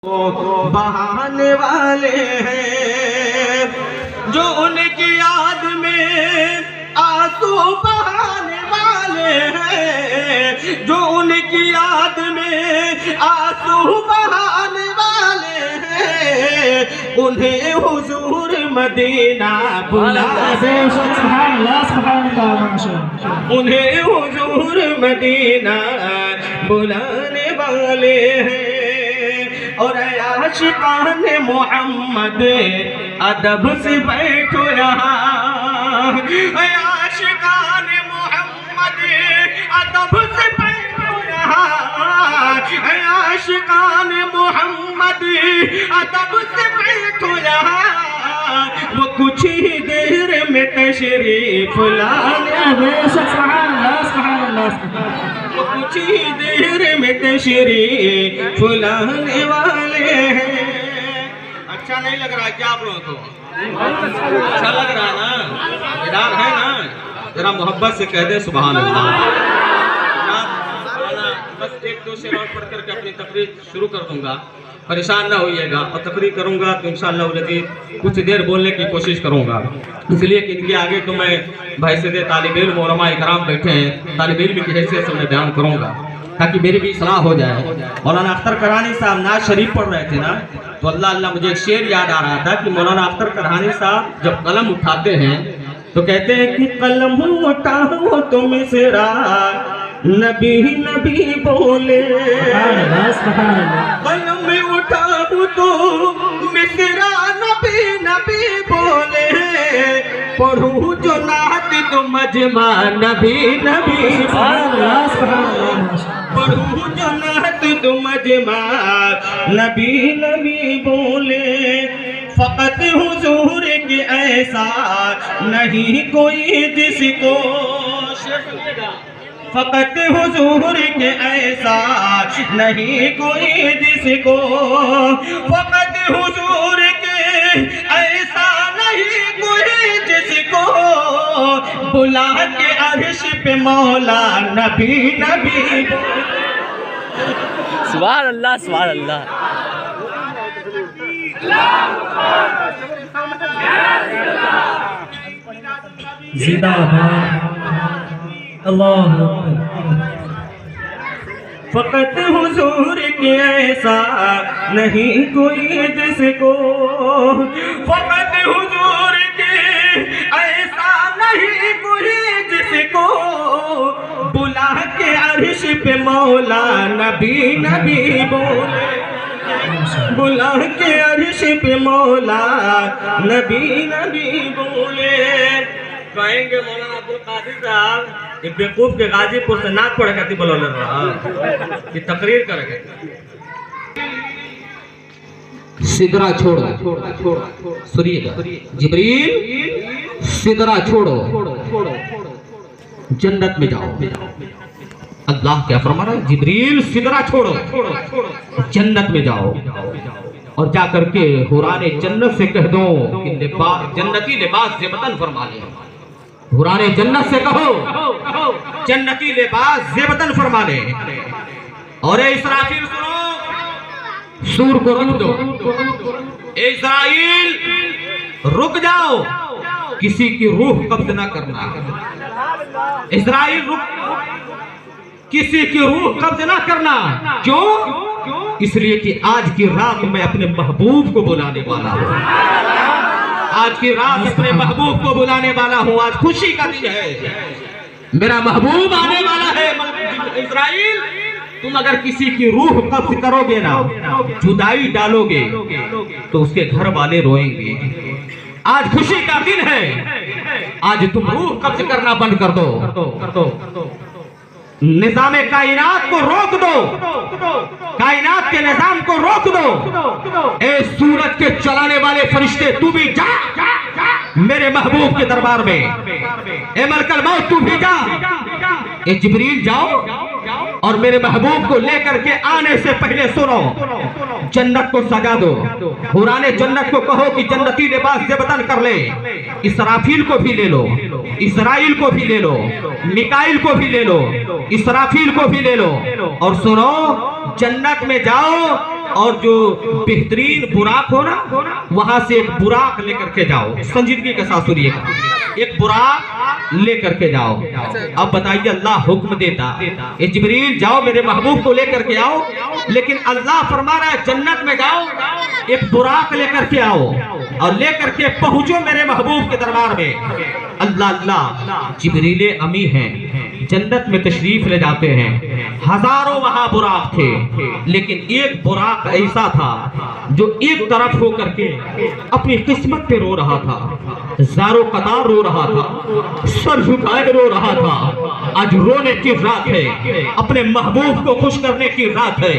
बहाने वाले हैं जो उनकी याद में आंसू बहाने वाले हैं, जो उनकी याद में आंसू बहाने वाले हैं। उन्हें हुजूर मदीना बुला दे, उन्हें हुजूर मदीना बुलाने वाले हैं। और आशिकान मोहम्मद अदब से बैठो यहाँ, आशिकान मोहम्मद अदब से बैठो यहाँ, आशिकान मोहम्मद अदब से बैठो यहाँ। वो कुछ ही देर में तशरीफ लाने, वो कुछ ही देर में तशरीफ लाने वाले हैं। अच्छा नहीं लग रहा है क्या आप लोगों को? अच्छा लग रहा है ना? इधर है ना? जरा मोहब्बत से कह दे सुभान अल्लाह। बस एक दो शेर और पढ़ करके अपनी तकरीर शुरू कर दूंगा, परेशान ना होइएगा। और तकरीर करूंगा तो इंशाअल्लाह कुछ देर बोलने की कोशिश करूंगा, इसलिए कि इनके आगे तो मैं बहैसियत तालिब इल्म उलमा इकराम बैठे हैं, तालिब इल्म की हैसियत से मैं बयान करूंगा ताकि मेरी भी इस्लाह हो जाए। मौलाना अख्तर करानी साहब नाज शरीफ पढ़ रहे थे ना, तो अल्लाह अल्लाह मुझे एक शेर याद आ रहा था कि मौलाना अख्तर करानी साहब जब कलम उठाते हैं तो कहते हैं कि कलम उठाओ तो मिसरा नबी नबी बोले, कलम उठाओ तो मिसरा नबी नबी बोले, पढ़ू जो नात तो मजमा नबी नबी, पढ़ू जो नात तो मजमा नबी नबी बोले। फकत हुजूर के ऐसा नहीं कोई जिसको, फकत हुजूर के ऐसा नहीं कोई जिसको, फकत हुजूर के ऐसा नहीं कोई जिसको, बुला के अर्श पे मौला नबी नबी। सुभान अल्लाह सुभान अल्लाह। अल्लाह फकत हुजूर के ऐसा नहीं कोई जिसको, फकत हुजूर के ऐसा नहीं कोई जिसको, बुला के अर्श पे मौला नबी नबी बोले, बुला के अर्श पे मौला नबी नबी बोले। कहेंगे मौलाना अब्दुल कादिर साहब एक बेवकूफ के गाजीपुर से नाक पढ़ करती बोलो रहा कि तकरीर करेंगे। सिदरा छोड़ो, सुनिएगा, जिब्रील सिदरा छोड़ो, जन्नत में जाओ। अल्लाह क्या फरमा रहा है? जिब्रील सिदरा छोड़ो, जन्नत में जाओ और जा करके हुराने जन्नत से कह दो कि जन्नती लिबास ज़ेबतन फरमा ले। हुराने जन्नत से कहो जन्नती लिबास ज़ेबतन फरमा ले। और इस्राफील सुनो, सूर को रुक दो, इस्राइल रुक जाओ, किसी की रूह कब्ज़ ना करना। इस्राइल रुक, किसी की रूह कब्ज़ ना करना। क्यों? इसलिए कि आज की रात मैं अपने महबूब को बुलाने वाला हूँ, आज की रात अपने महबूब को बुलाने वाला हूँ। आज खुशी का दिन है, मेरा महबूब आने वाला है। इस्राइल तुम अगर किसी की रूह कब्ज़ करोगे ना, जुदाई डालोगे तो उसके घर वाले रोएंगे। आज खुशी का दिन है, आज तुम रूह कब्ज़ करना बंद कर दो, निज़ामे कायनात को रोक दो, कायनात के निज़ाम को रोक दो। ए सूरज के चलाने वाले फरिश्ते तू भी जा मेरे महबूब के दरबार में, ए मलकल मौत तू भी जा, ए जिब्रील जाओ और मेरे महबूब को लेकर के आने से पहले सुनो, जन्नत को सजा दो। हुराने जन्नत को कहो कि जन्नती लिबास ज़ेबतन कर ले। इसराफील को भी ले लो, इस्राइल को भी ले लो, मिकाइल को भी ले लो, इसराफील को भी ले लो और सुनो, जन्नत में जाओ और जो बेहतरीन बुराक हो ना वहां से एक बुराक लेकर के जाओ। संजीदगी के साथ सुनिएगा, एक बुराक लेकर के जाओ। अब बताइए अल्लाह हुक्म देता ए जिब्रील जाओ मेरे महबूब को लेकर के आओ, लेकिन अल्लाह फरमा रहा है जन्नत में जाओ एक बुराक लेकर के आओ और लेकर के पहुंचो मेरे महबूब के दरबार में। अल्लाह अल्लाह जिब्रील अमी हैं, जन्नत में तशरीफ ले जाते हैं। हजारों वहां बुराक थे, लेकिन एक बुराक ऐसा था जो एक तरफ होकर के अपनी किस्मत पे रो रहा था, ज़ारो कतार रो रहा था, सर झुकाए रो रहा था। आज रोने की रात है, अपने महबूब को खुश करने की रात है,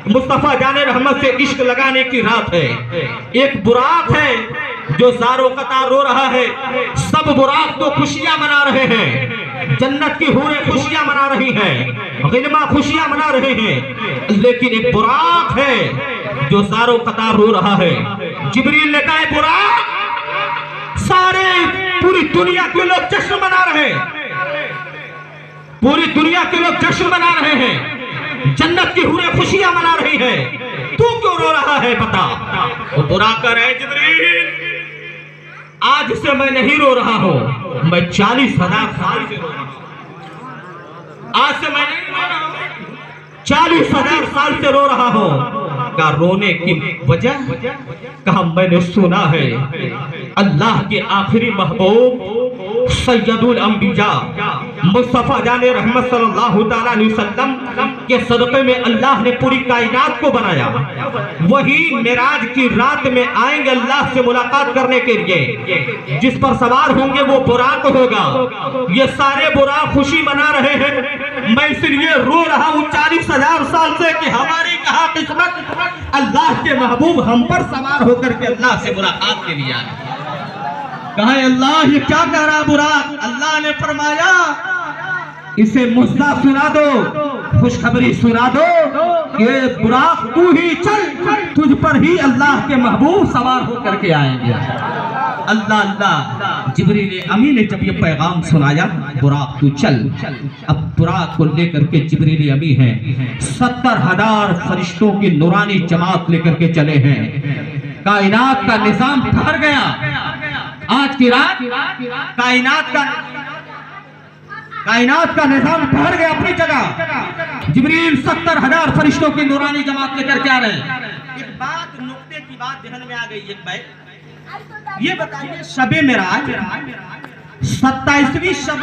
मुस्तफा जाने रहमत से इश्क लगाने की रात है। एक बुराक है जो ज़ारो कतार रो रहा है, सब बुराक तो खुशियां मना रहे हैं, जन्नत की हूरें खुशियां मना रही हैं, गिनमा खुशियां मना रहे हैं, लेकिन एक बुराक है जो ज़ारो कतार रो रहा है। जिब्रील ने कहा बुराक, सारे पूरी दुनिया के लोग जश्न मना रहे हैं, पूरी दुनिया के लोग जश्न मना रहे हैं, जन्नत की हूरें खुशियां मना रही है, तू क्यों रो रहा है बता। वो बुराक कह रहे जिब्रील आज से मैं नहीं रो रहा हूं, मैं 40,000 साल से रो रहा हूं। आज से मैं नहीं रो रहा हूं, 40,000 साल से रो रहा हूं। का रोने की वजह कहा मैंने सुना है अल्लाह के आखिरी महबूब सैयदुल अंबिया मुस्तफा जाने रहमत सल्लल्लाहु तआला अलैहि वसल्लम के सदक़े में अल्लाह ने पूरी कायनात को बनाया। वही मेराज की रात में आएंगे अल्लाह से मुलाकात करने के लिए, जिस पर सवार होंगे वो बुराक होगा। ये सारे बुराक खुशी मना रहे हैं, मैं इसलिए रो रहा हूँ 40,000 साल से कि हमारी कहा किस्मत अल्लाह के महबूब हम पर सवार होकर के अल्लाह से मुलाकात के लिए आए। कहा अल्लाह ये क्या कह रहा बुराक। अल्लाह ने फरमाया इसे मुस्दा सुना दो, खुशखबरी सुना दो कि बुराक तू ही चल, तुझ पर ही अल्लाह के महबूब सवार होकर के आएंगे। अल्लाह अल्लाह जिब्रील अमी ने जब ये पैगाम सुनाया बुराक तू चल, अब बुराक को लेकर के जिब्रील अमी हैं 70,000 फरिश्तों की नूरानी जमात लेकर के चले हैं। कायनात का निजाम ठहर गया। आज की रात कायनात का निजाम ठहर गया अपनी जगह। जिब्रील 70,000 फरिश्तों की नूरानी जमात लेकर के आ रहे हैं। एक बात नुक्ते की बात ध्यान में आ गई। एक भाई ये बताइए शबे मेराज 27वीं शब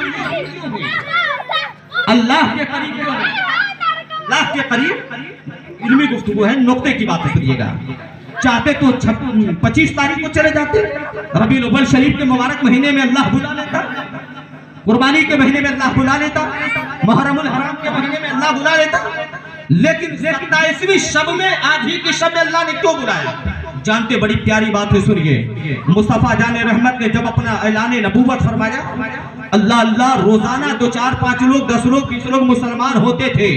अल्लाह के करीब क्यों है? अल्लाह के करीब इल्मी गुफ्तगू है, नुक्ते की बात सुनिएगा। चाहते तो 25 तारीख को चले जाते, रबीउल अव्वल शरीफ के मुबारक महीने में अल्लाह बुला लेता, कुर्बानी के महीने में अल्लाह बुला लेता, मुहर्रमुल हराम के महीने में अल्लाह बुला लेता, लेकिन 27वीं शब में आज ही की शब में अल्लाह ने क्यों बुलाया? जानते बड़ी प्यारी बात है, सुनिए। मुस्तफा जाने रहमत ने जब अपना ऐलान नबूवत फरमाया, अल्लाह अल्लाह रोजाना 2, 4, 5 लोग 10 लोग 20 लोग मुसलमान होते थे,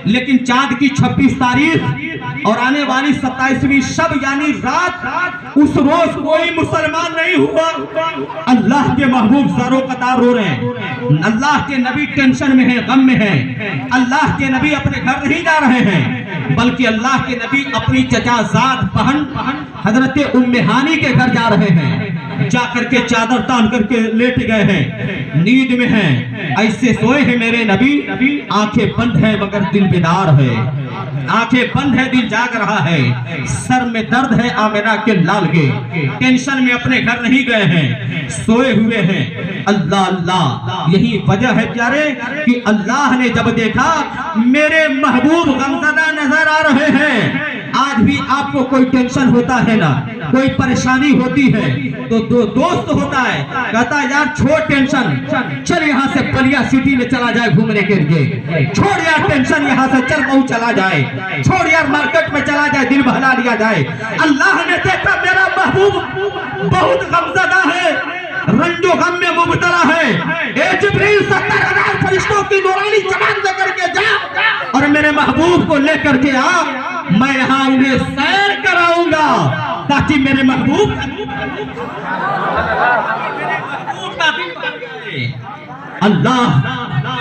लेकिन चांद की 26 तारीख और आने वाली 27वीं शब यानी रात, उस रोज कोई मुसलमान नहीं हुआ। अल्लाह के महबूब ज़ारो कतार रो रहे हैं, अल्लाह के नबी टेंशन में है, गम में है। अल्लाह के नबी अपने घर नहीं जा रहे हैं, बल्कि अल्लाह के नबी अपनी चचाजाद बहन हजरत उम्मे हानी के घर जा रहे हैं। जाकर के चादर तान करके लेट गए हैं, नींद में हैं, ऐसे सोए हैं मेरे नबी, आंखें बंद है मगर दिल बेदार है, आंखें बंद है दिल जाग रहा है, सर में दर्द है आमिना के लाल के, टेंशन में अपने घर नहीं गए हैं, सोए हुए हैं। अल्लाह अल्लाह यही वजह है प्यारे कि अल्लाह ने जब देखा मेरे महबूब गमज़दा नजर आ रहे हैं। आज भी आपको कोई टेंशन होता है ना, कोई परेशानी होती है तो दो दोस्त होता है, कहता है यार छोड़ टेंशन, चल यहाँ से बलिया सिटी में चला जाए घूमने के लिए, छोड़ यार टेंशन यहाँ से चल मऊ चला जाए, छोड़ यार मार्केट में चला जाए, दिल बहला लिया जाए। अल्लाह ने देखा मेरा महबूब बहुत गमज़दा है, रंजो गम में मुबतला है, ए जिब्रील 70,000 फरिश्तों की नूरानी जमात लेकर के जा और मेरे महबूब को लेकर के आ, मैं यहाँ उन्हें सैर कराऊंगा ताकि मेरे महबूब का दिल बन जाए। अल्लाह अल्लाह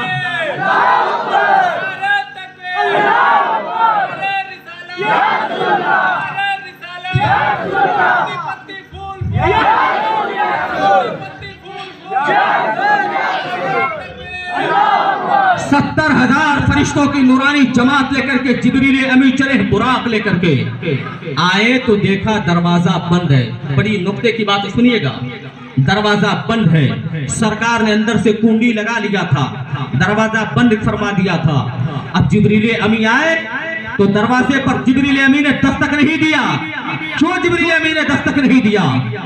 सत्तर 70,000 फरिश्तों की नूरानी जमात लेकर के जिब्रील अमी चले बुराक लेकर के आए तो देखा दरवाजा बंद है। बड़ी नुक्ते की बात सुनिएगा, दरवाजा बंद है। सरकार ने अंदर से कुंडी लगा लिया था, दरवाजा बंद फरमा दिया था। अब जिब्रील अमी आए तो दरवाजे पर जिब्रील अमी ने दस्तक नहीं दिया। क्यों जिब्रील अमी ने दस्तक नहीं दिया?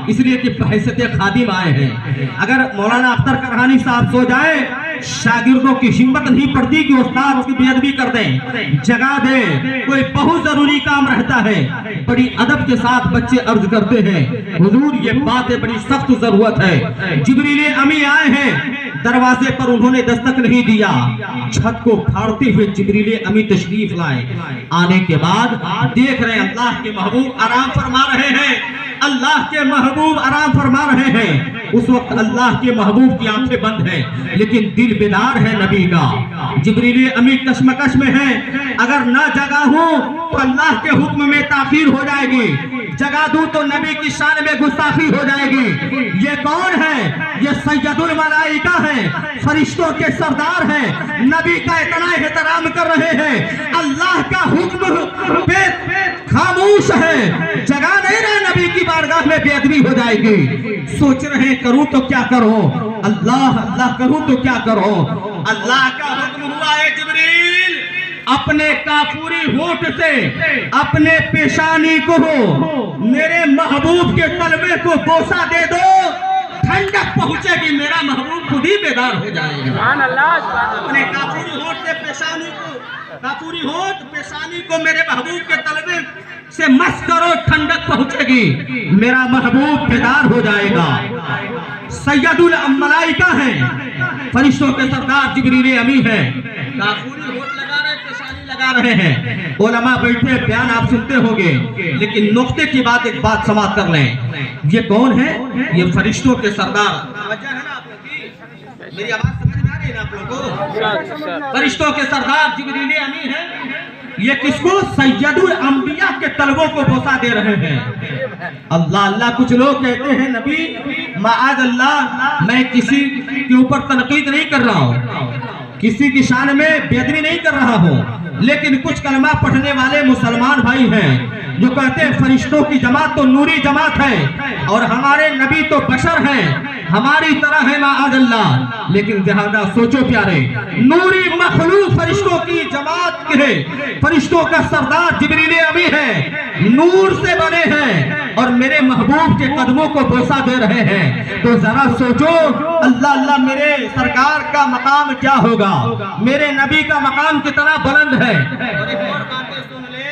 इसलिए कि बहैसियत खादिम आए हैं। अगर मौलाना अख्तर करहानी साहब सो जाए, शागिर्दों की हिम्मत नहीं पड़ती कि उस्ताद उसकी बेअदबी कर दें, जगा दे। कोई बहुत जरूरी काम रहता है, बड़ी अदब के साथ बच्चे अर्ज करते हैं, हुजूर ये बात है, बड़ी सख्त जरूरत है। जिब्रील अमी आए हैं, दरवाजे पर उन्होंने दस्तक नहीं दिया। छत को फाड़ते हुए जिब्रील अमी तशरीफ लाए। आने के बाद देख रहे हैं अल्लाह के महबूब आराम फरमा रहे हैं, अल्लाह के महबूब आराम फरमा रहे हैं। उस वक्त अल्लाह के महबूब की आंखें बंद हैं, लेकिन दिल बेदार है नबी का। जिब्रील अमी कश्मकश में है, अगर ना जगा हूं तो अल्लाह के हुक्म में ताखीर हो जाएगी, जगा दूं तो नबी की शान में गुस्ताखी हो जाएगी। ये कौन है? ये सैयदुल मलाइका है, फरिश्तों के सरदार हैं, नबी का इतना एहतराम कर रहे हैं, अल्लाह का हुक्म पे खामोश है, जगा नहीं रहे, नबी की बारगाह में बेअदबी हो जाएगी। सोच रहे हैं करूं तो क्या करूं, अल्लाह अल्लाह करूं तो क्या करूं। अल्लाह का हुक्म हुआ है, जिब्रील अपने काफूरी होठ से अपने पेशानी को मेरे महबूब के तलवे को बोसा दे दो, ठंडक पहुंचेगी, मेरा महबूब खुद ही बेदार हो जाएगा। अपने काफूरी होठ से पेशानी को, काफूरी होठ पेशानी को मेरे महबूब के तलवे से मस करो, ठंडक पहुंचेगी, मेरा महबूब बेदार हो जाएगा। सैयदुल मलाइका है, फरिश्तों के सरदार जिब्रील अमी है, काफूरी होठ लगा रहे, पेशानी लगा रहे हैं। उलमा बैठे, बयान आप सुनते होंगे, लेकिन नुक्ते की बात एक बात समाप्त कर लें। ये कौन है? ये फरिश्तों के सरदार। वजह है ना आप लोग की? मेरी आवाज समझ में आ रही है ना आप लोगों को? फरिश्तों के सरदार जिब्रील अमी है। ये किसको? सैयदुल अंबिया के तलवों को बोसा दे रहे हैं। अल्लाह अल्लाह। कुछ लोग कहते हैं नबी माआज अल्लाह, मैं किसी के ऊपर तनकीद नहीं कर रहा हूँ, किसी की शान में बेअदबी नहीं कर रहा हूँ, लेकिन कुछ कलमा पढ़ने वाले मुसलमान भाई हैं जो कहते हैं फरिश्तों की जमात तो नूरी जमात है और हमारे नबी तो बशर हैं, हमारी तरह है माआज अल्लाह। लेकिन जहादा सोचो प्यारे, नूरी मखलूक फरिश्तों की जमात है, फरिश्तों का सरदार जिब्रील अमी है, नूर से बने हैं और मेरे महबूब के कदमों को बोसा दे रहे हैं। तो जरा सोचो, अल्लाह अल्लाह, मेरे सरकार का मकाम क्या होगा, मेरे नबी का मकाम कितना बुलंद है। और एक और बातें सुन ले,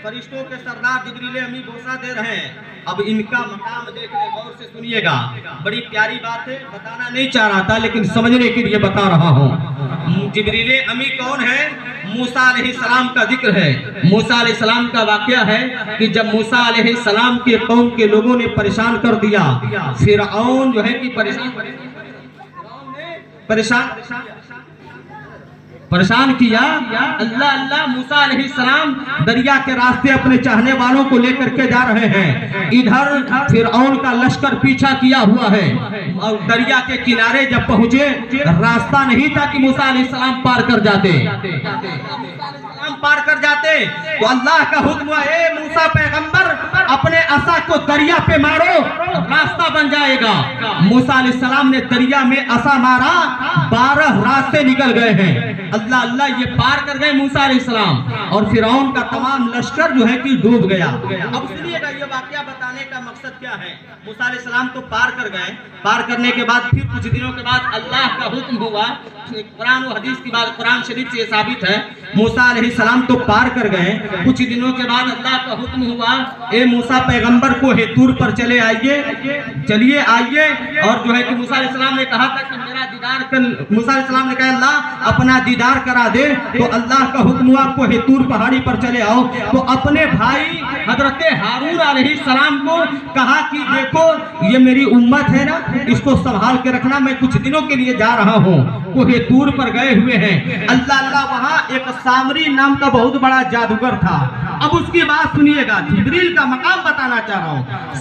फरिश्तों के सरदार जिब्रील अमी बोसा दे रहे हैं। अब इनका मकाम देख ले, गौर से सुनिएगा, बड़ी प्यारी बात है, बताना नहीं चाह रहा था लेकिन समझने के लिए बता रहा हूँ। जिब्रील अमी कौन है? मूसा अलैहिस्सलाम का जिक्र है। मूसा अलैहिस्सलाम का वाकया है कि जब मूसा अलैहिस्सलाम के कौम के लोगों ने परेशान कर दिया, फिरऔन जो है कि परेशान किया, अल्लाह अल्लाह, मूसा अलैहिस्सलाम दरिया के रास्ते अपने चाहने वालों को लेकर के जा रहे हैं। इधर फिरऔन का लश्कर पीछा किया हुआ है और दरिया के किनारे जब पहुंचे, रास्ता नहीं था कि मूसा अलैहिस्सलाम पार कर जाते, तो अल्लाह का हुक्म है, ए मूसा पैगंबर, अपने असा को दरिया पे मारो, रास्ता बन जाएगा। मूसा अलैहिस्सलाम ने दरिया में असा मारा, 12 रास्ते निकल गए हैं। अल्लाह अल्लाह, ये पार कर गए मूसा अलैहिस्सलाम और फिरौन का तमाम लश्कर जो है कि डूब गया। अब सुनिएगा, ये वाकया बताने का मकसद क्या है। मूसा अलैहिस्सलाम तो पार कर गए, पार करने के बाद फिर कुछ दिनों के बाद अल्लाह का हुक्म हुआ, कुरान और हदीस की बात, कुरान शरीफ से साबित है, मूसा अलैहिस्सलाम तो पार कर गए, कुछ दिनों के बाद अल्लाह का हुक्म हुआ, ए मूसा पैगंबर को हेतूर पर चले आइए, चलिए आइए। और जो है कि मूसा अलैहिस्सलाम ने कहा था कि मेरा दीदार कर, मूसा अलैहिस्सलाम ने कहा अल्लाह अपना दीदार करा दे, तो अल्लाह का हुक्म हुआ आपको हेतूर पहाड़ी पर चले आओ। तो अपने भाई हजरत हारून अलैहिस्सलाम को कहा कि देखो ये मेरी उम्मत है ना, इसको संभाल के रखना, मैं कुछ दिनों के लिए जा रहा हूँ। वो हेतूर पर गए हुए हैं। अल्लाह अल्लाह, वहाँ एक सामरी नाम का बहुत बड़ा जादूगर था, अब उसकी बात सुनिएगा, जिब्रील का मकाम बताना चाह रहा हूं।